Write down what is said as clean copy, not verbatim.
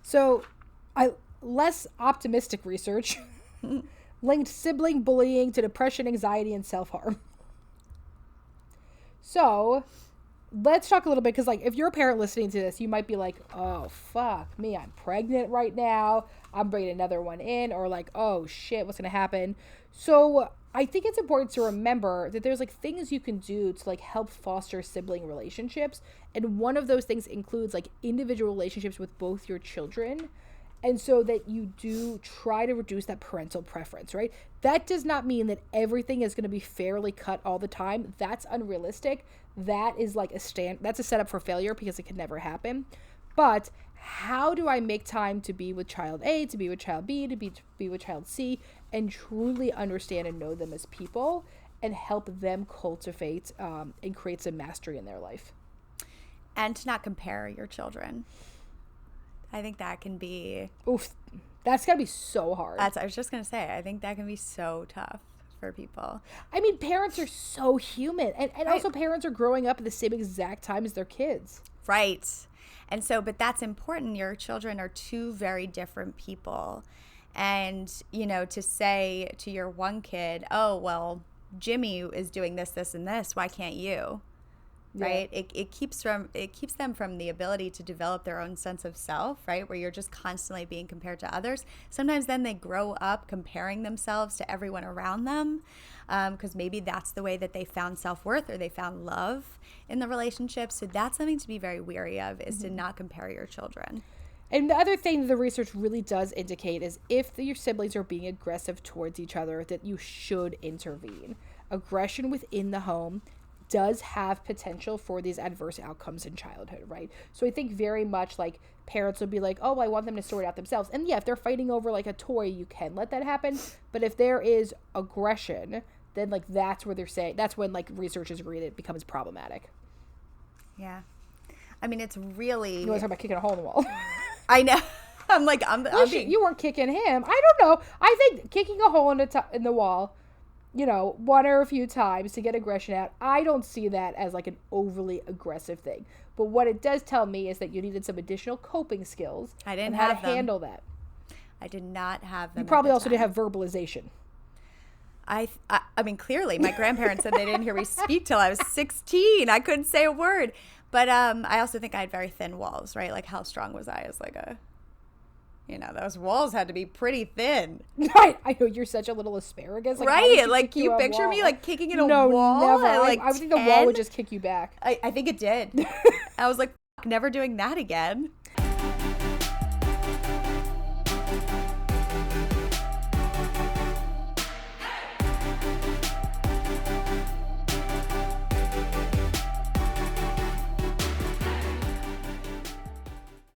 So, less optimistic research linked sibling bullying to depression, anxiety, and self-harm. So, let's talk a little bit, because like if you're a parent listening to this, you might be like, oh fuck me, I'm pregnant right now, I'm bringing another one in, or like, oh shit, what's gonna happen? So I think it's important to remember that there's like things you can do to like help foster sibling relationships, and one of those things includes like individual relationships with both your children. And so that you do try to reduce that parental preference, right? That does not mean that everything is going to be fairly cut all the time. That's unrealistic. That is like that's a setup for failure, because it can never happen. But how do I make time to be with child A, to be with child B, to be with child C, and truly understand and know them as people, and help them cultivate and create some mastery in their life? And to not compare your children. I think that can be... Oof, that's got to be so hard. I was just going to say, I think that can be so tough for people. I mean, parents are so human. And right. Also parents are growing up at the same exact time as their kids. Right. And so, but that's important. Your children are two very different people. And, you know, to say to your one kid, oh, well, Jimmy is doing this, this, and this. Why can't you? Right? Yeah. It keeps them from the ability to develop their own sense of self, right? Where you're just constantly being compared to others. Sometimes then they grow up comparing themselves to everyone around them, because maybe that's the way that they found self-worth or they found love in the relationship. So that's something to be very wary of, is to not compare your children. And the other thing the research really does indicate is if your siblings are being aggressive towards each other, that you should intervene. Aggression within the home does have potential for these adverse outcomes in childhood, right? So I think very much like parents will be like, oh, I want them to sort it out themselves. And yeah, if they're fighting over like a toy, you can let that happen. But if there is aggression, then like that's where they're saying, that's when like researchers agree that it becomes problematic. Yeah. I mean, it's really... You want to talk about kicking a hole in the wall? I know. I'm like, you weren't kicking him. I don't know. I think kicking a hole in the wall, you know, one or a few times to get aggression out, I don't see that as like an overly aggressive thing. But what it does tell me is that you needed some additional coping skills. I didn't have have how to handle that. I did not have them. You probably also didn't have verbalization. I mean, clearly, my grandparents said they didn't hear me speak till I was 16. I couldn't say a word. But I also think I had very thin walls, right? Like, how strong was I as like a... You know, those walls had to be pretty thin. Right. I know, you're such a little asparagus. Like, right. Like, you picture me, like, kicking in a wall? No, never. I would think the wall would just kick you back. I think it did. I was like, never doing that again.